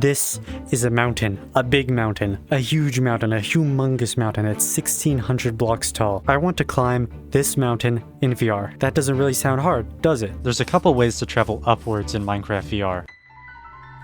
This is a mountain, a big mountain, a huge mountain, a humongous mountain. It's 1,600 blocks tall. I want to climb this mountain in VR. That doesn't really sound hard, does it? There's a couple ways to travel upwards in Minecraft VR.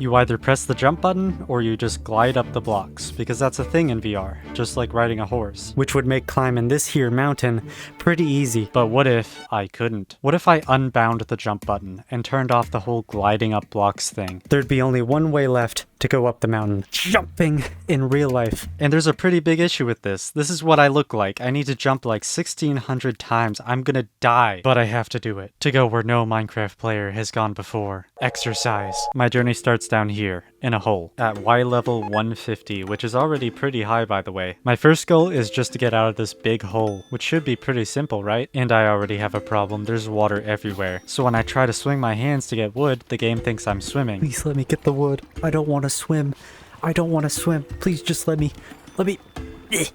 You either press the jump button or you just glide up the blocks, because that's a thing in VR, just like riding a horse, which would make climbing this here mountain pretty easy. But what if I couldn't? What if I unbound the jump button and turned off the whole gliding up blocks thing? There'd be only one way left to go up the mountain. Jumping in real life. And there's a pretty big issue with this. This is what I look like. I need to jump like 1,600 times. I'm gonna die, but I have to do it to go where no Minecraft player has gone before. Exercise. My journey starts down here, in a hole, at Y level 150, which is already pretty high by the way. My first goal is just to get out of this big hole, which should be pretty simple, right? And I already have a problem, there's water everywhere. So when I try to swing my hands to get wood, the game thinks I'm swimming. Please let me get the wood. I don't want to swim. I don't want to swim. Please just let me. I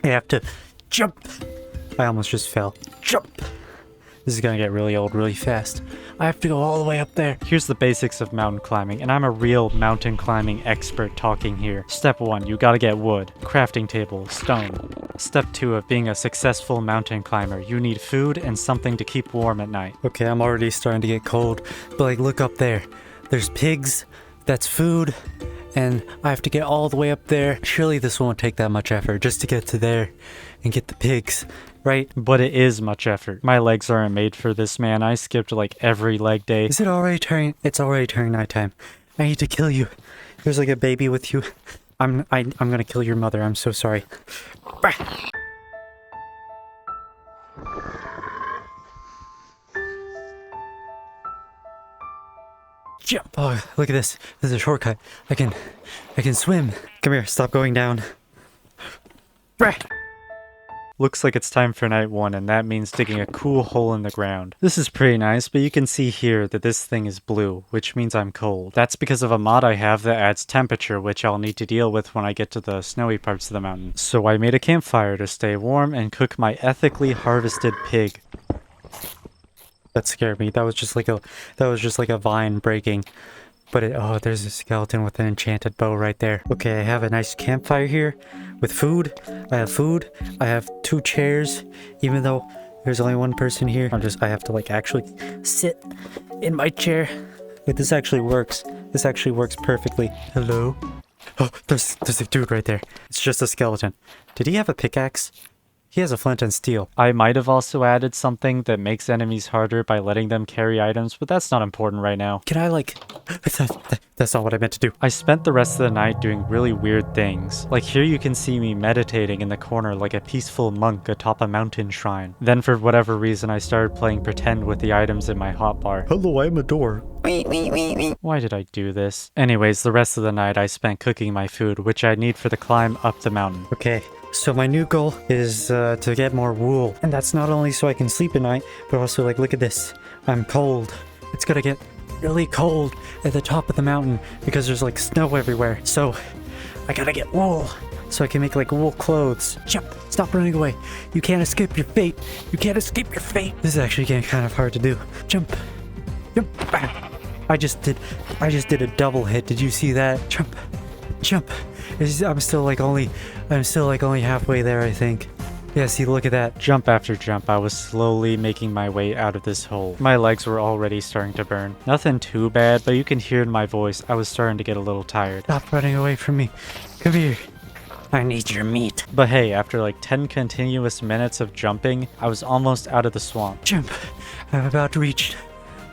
have to jump. I almost just fell. Jump. This is gonna get really old really fast. I have to go all the way up there. Here's the basics of mountain climbing, and I'm a real mountain climbing expert talking here. Step 1, you gotta get wood, crafting table, stone. Step 2 of being a successful mountain climber, you need food and something to keep warm at night. Okay, I'm already starting to get cold, but like look up there. There's pigs, that's food, and I have to get all the way up there. Surely this won't take that much effort just to get to there and get the pigs. Right? But it is much effort. My legs aren't made for this, man. I skipped like every leg day. Is it already turning? It's already turning nighttime. I need to kill you. There's like a baby with you. I'm gonna kill your mother. I'm so sorry. Jump! Oh, look at this. This is a shortcut. I can swim. Come here. Stop going down. Looks like it's time for night 1, and that means digging a cool hole in the ground. This is pretty nice, but you can see here that this thing is blue, which means I'm cold. That's because of a mod I have that adds temperature, which I'll need to deal with when I get to the snowy parts of the mountain. So I made a campfire to stay warm and cook my ethically harvested pig. That scared me. That was just like a vine breaking. But there's a skeleton with an enchanted bow right there. Okay, I have a nice campfire here with food. I have food. I have 2 chairs, even though there's only one person here. I have to like actually sit in my chair. Wait, this actually works. This actually works perfectly. Hello? Oh, there's a dude right there. It's just a skeleton. Did he have a pickaxe? He has a flint and steel. I might have also added something that makes enemies harder by letting them carry items, but that's not important right now. Can I like... That's not what I meant to do. I spent the rest of the night doing really weird things. Like here you can see me meditating in the corner like a peaceful monk atop a mountain shrine. Then for whatever reason I started playing pretend with the items in my hotbar. Hello, I'm a door. Why did I do this? Anyways, the rest of the night I spent cooking my food, which I need for the climb up the mountain. Okay. So my new goal is to get more wool. And that's not only so I can sleep at night, but also like, look at this. I'm cold. It's gonna get really cold at the top of the mountain because there's like snow everywhere. So I gotta get wool so I can make like wool clothes. Jump! Stop running away. You can't escape your fate. You can't escape your fate. This is actually getting kind of hard to do. Jump. Jump. I just did a double hit. Did you see that? Jump. Jump. I'm still like only halfway there, I think. Yeah, see, look at that. Jump after jump, I was slowly making my way out of this hole. My legs were already starting to burn. Nothing too bad, but you can hear in my voice, I was starting to get a little tired. Stop running away from me. Come here. I need your meat. But hey, after like 10 continuous minutes of jumping, I was almost out of the swamp. Jump. I'm about to reach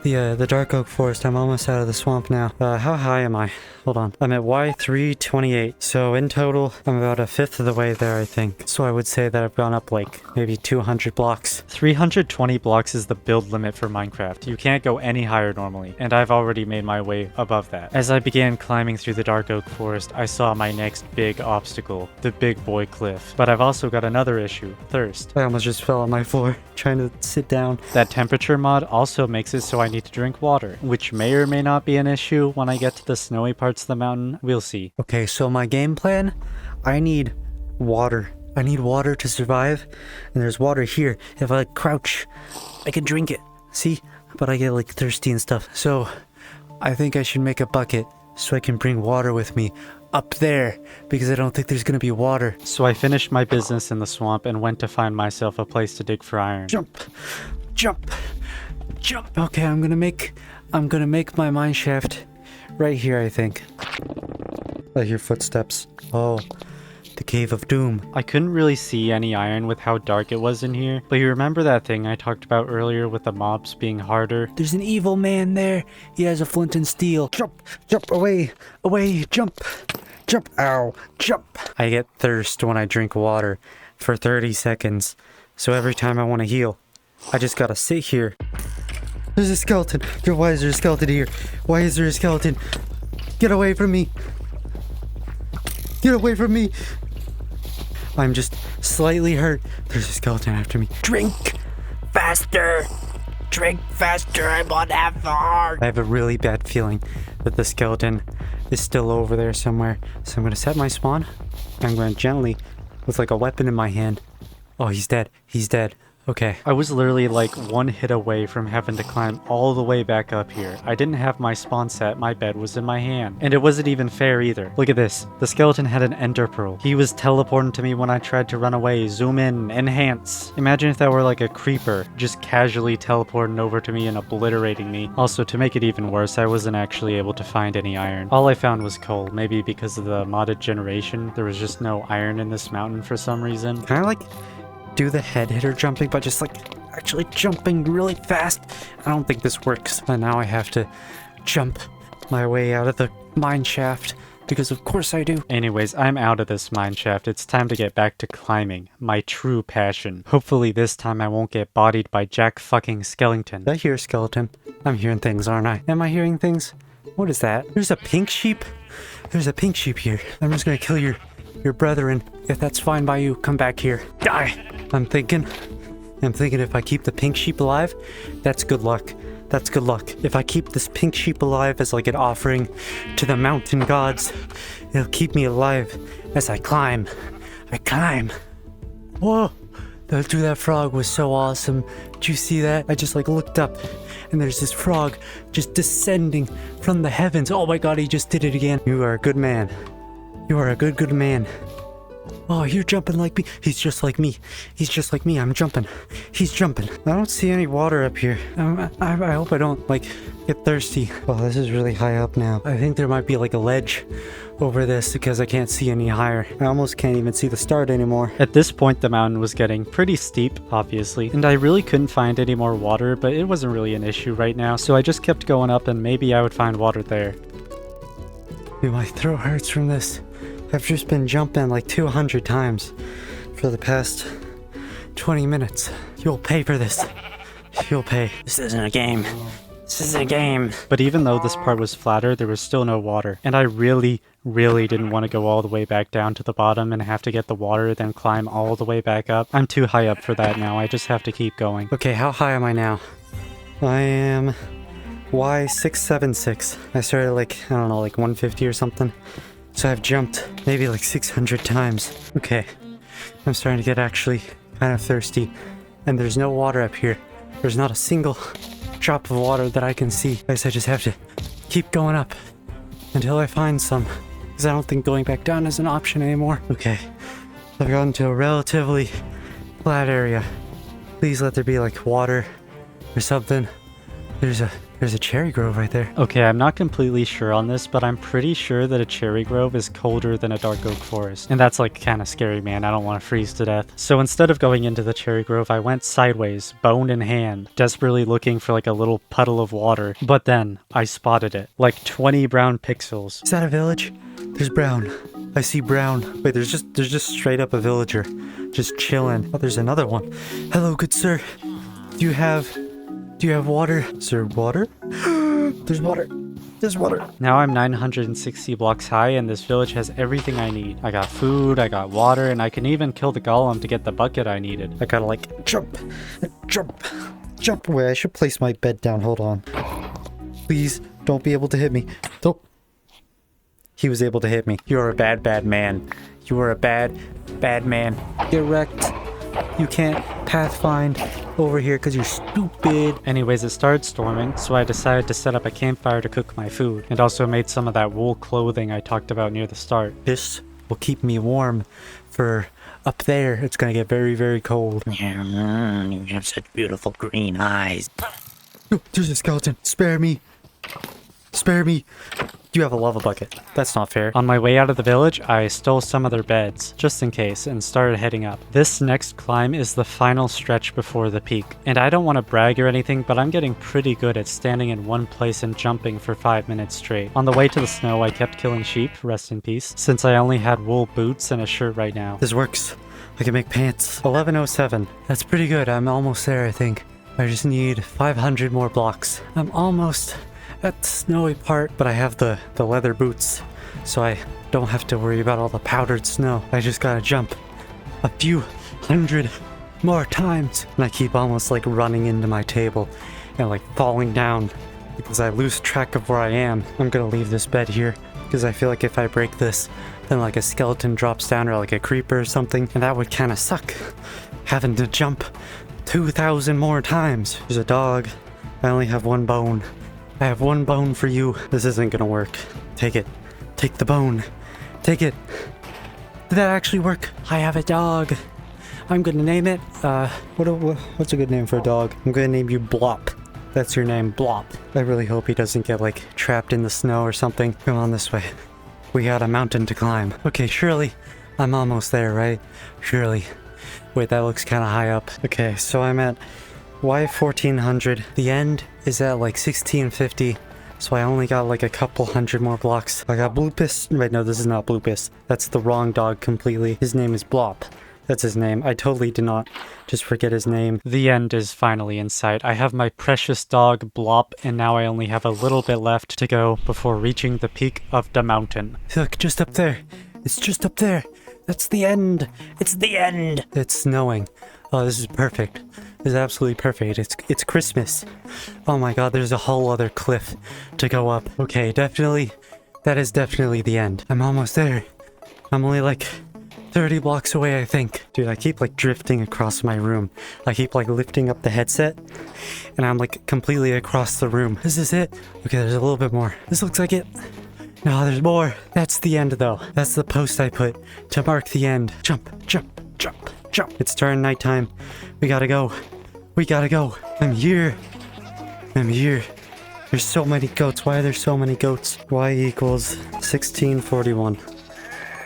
the dark oak forest. I'm almost out of the swamp now. How high am I? Hold on. I'm at Y328. So in total, I'm about 1/5 of the way there, I think. So I would say that I've gone up like maybe 200 blocks. 320 blocks is the build limit for Minecraft. You can't go any higher normally, and I've already made my way above that. As I began climbing through the dark oak forest, I saw my next big obstacle, the big boy cliff. But I've also got another issue, thirst. I almost just fell on my floor trying to sit down. That temperature mod also makes it so I need to drink water, which may or may not be an issue when I get to the snowy parts of the mountain. We'll see. Okay, so my game plan, I need water. I need water to survive, and there's water here. If I like crouch, I can drink it. See? But I get like thirsty and stuff. So I think I should make a bucket so I can bring water with me up there, because I don't think there's gonna be water. So I finished my business in the swamp and went to find myself a place to dig for iron. Jump, jump, jump. Okay, I'm gonna make my mine shaft right here, I think. I hear footsteps. Oh, the cave of doom. I couldn't really see any iron with how dark it was in here, but you remember that thing I talked about earlier with the mobs being harder? There's an evil man there. He has a flint and steel. Jump, jump, away, away, jump, jump, ow, jump. I get thirst when I drink water for 30 seconds. So every time I want to heal, I just gotta sit here. There's a skeleton. Why is there a skeleton here? Why is there a skeleton? Get away from me. Get away from me. I'm just slightly hurt. There's a skeleton after me. Drink faster. Drink faster. I'm on Avatar. I have a really bad feeling that the skeleton is still over there somewhere. So I'm going to set my spawn. I'm going to gently, with like a weapon in my hand. Oh, he's dead. He's dead. Okay. I was literally like one hit away from having to climb all the way back up here. I didn't have my spawn set, my bed was in my hand. And it wasn't even fair either. Look at this. The skeleton had an ender pearl. He was teleporting to me when I tried to run away. Zoom in, enhance. Imagine if that were like a creeper, just casually teleporting over to me and obliterating me. Also, to make it even worse, I wasn't actually able to find any iron. All I found was coal. Maybe because of the modded generation, there was just no iron in this mountain for some reason. Can I like do the head hitter jumping, but just like actually jumping really fast? I don't think this works. And now I have to jump my way out of the mine shaft, because of course I do. Anyways, I'm out of this mine shaft. It's time to get back to climbing, my true passion. Hopefully this time I won't get bodied by Jack fucking Skellington. Did I hear a skeleton? I'm hearing things, aren't I? Am I hearing things? What is that? There's a pink sheep? There's a pink sheep here. I'm just gonna kill your brethren. If that's fine by you, come back here. Die! I'm thinking if I keep the pink sheep alive, that's good luck. That's good luck. If I keep this pink sheep alive as like an offering to the mountain gods, it'll keep me alive as I climb. I climb. Whoa! That frog was so awesome. Did you see that? I just like looked up and there's this frog just descending from the heavens. Oh my god, he just did it again. You are a good man. You are a good man. Oh, you're jumping like me. He's just like me. He's just like me. I'm jumping. He's jumping. I don't see any water up here. I hope I don't, like, get thirsty. Oh, this is really high up now. I think there might be, like, a ledge over this because I can't see any higher. I almost can't even see the start anymore. At this point, the mountain was getting pretty steep, obviously, and I really couldn't find any more water, but it wasn't really an issue right now, so I just kept going up and maybe I would find water there. Dude, my throat hurts from this. I've just been jumping like 200 times for the past 20 minutes. You'll pay for this. You'll pay. This isn't a game. This isn't a game. But even though this part was flatter, there was still no water. And I really didn't want to go all the way back down to the bottom and have to get the water, then climb all the way back up. I'm too high up for that now. I just have to keep going. Okay, how high am I now? I am Y676. I started like, I don't know, like 150 or something. So I've jumped maybe like 600 times. Okay, I'm starting to get actually kind of thirsty. And there's no water up here. There's not a single drop of water that I can see. I guess I just have to keep going up until I find some, because I don't think going back down is an option anymore. Okay, I've gotten to a relatively flat area. Please let there be like water or something. There's a cherry grove right there. Okay, I'm not completely sure on this, but I'm pretty sure that a cherry grove is colder than a dark oak forest. And that's like kind of scary, man. I don't want to freeze to death. So instead of going into the cherry grove, I went sideways, bone in hand, desperately looking for like a little puddle of water. But then I spotted it, like 20 brown pixels. Is that a village? There's brown. I see brown. Wait, there's just straight up a villager, just chilling. Oh, there's another one. Hello, good sir. Do you have water? Sir, water? There's water. There's water. Now I'm 960 blocks high and this village has everything I need. I got food, I got water, and I can even kill the golem to get the bucket I needed. I gotta like jump. Wait, I should place my bed down. Hold on. Please don't be able to hit me. Don't. He was able to hit me. You are a bad man. You are a bad man. Get wrecked. You can't pathfind over here because you're stupid. Anyways, it started storming, so I decided to set up a campfire to cook my food, and also made some of that wool clothing I talked about near the start. This will keep me warm for up there. It's gonna get very, very cold. You have such beautiful green eyes. Oh, there's a skeleton. Spare me. Spare me. You have a lava bucket. That's not fair. On my way out of the village, I stole some of their beds, just in case, and started heading up. This next climb is the final stretch before the peak. And I don't want to brag or anything, but I'm getting pretty good at standing in one place and jumping for 5 minutes straight. On the way to the snow, I kept killing sheep, rest in peace, since I only had wool boots and a shirt right now. This works. I can make pants. 1107. That's pretty good. I'm almost there, I think. I just need 500 more blocks. I'm almost at the snowy part, but I have the leather boots, so I don't have to worry about all the powdered snow. I just gotta jump a few hundred more times. And I keep almost like running into my table and like falling down because I lose track of where I am. I'm gonna leave this bed here because I feel like if I break this, then like a skeleton drops down or like a creeper or something, and that would kind of suck, having to jump 2,000 more times. There's a dog. I only have one bone. I have one bone for you. This isn't gonna work. Take it. Take the bone. Take it. Did that actually work? I have a dog. I'm gonna name it, what's a good name for a dog? I'm gonna name you Blop. That's your name, Blop. I really hope he doesn't get like trapped in the snow or something. Come on this way. We got a mountain to climb. Okay, surely I'm almost there, right? Surely. Wait, that looks kind of high up. Okay, so I'm at Y1400. The end is at like 1650, so I only got like a couple hundred more blocks. I got Bloopus. Wait, no, this is not Bloopus. That's the wrong dog completely. His name is Blop. That's his name. I totally did not just forget his name. The end is finally in sight. I have my precious dog, Blop, and now I only have a little bit left to go before reaching the peak of the mountain. Look, just up there. It's just up there. That's the end. It's the end. It's snowing. Oh, this is perfect. This is absolutely perfect. It's Christmas. Oh my god, there's a whole other cliff to go up. Okay, definitely. That is definitely the end. I'm almost there. I'm only like 30 blocks away, I think. Dude, I keep like drifting across my room. I keep like lifting up the headset, and I'm like completely across the room. This is it. Okay, there's a little bit more. This looks like it. No, there's more. That's the end though. That's the post I put to mark the end. Jump, jump, jump, jump. It's turn nighttime. We gotta go. We gotta go. I'm here. I'm here. There's so many goats. Why are there so many goats? Y equals 1641.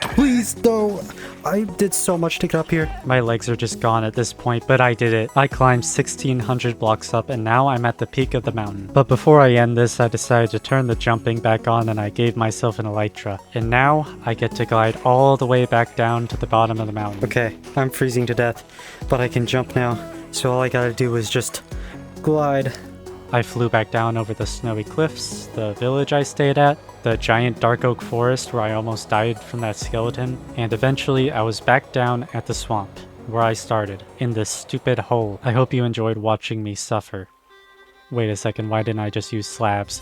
Please, no. I did so much to get up here. My legs are just gone at this point, but I did it. I climbed 1600 blocks up, and now I'm at the peak of the mountain. But before I end this, I decided to turn the jumping back on, and I gave myself an elytra. And now I get to glide all the way back down to the bottom of the mountain. Okay, I'm freezing to death, but I can jump now. So all I gotta do is just glide. I flew back down over the snowy cliffs, the village I stayed at, the giant dark oak forest where I almost died from that skeleton, and eventually I was back down at the swamp, where I started, in this stupid hole. I hope you enjoyed watching me suffer. Wait a second, why didn't I just use slabs?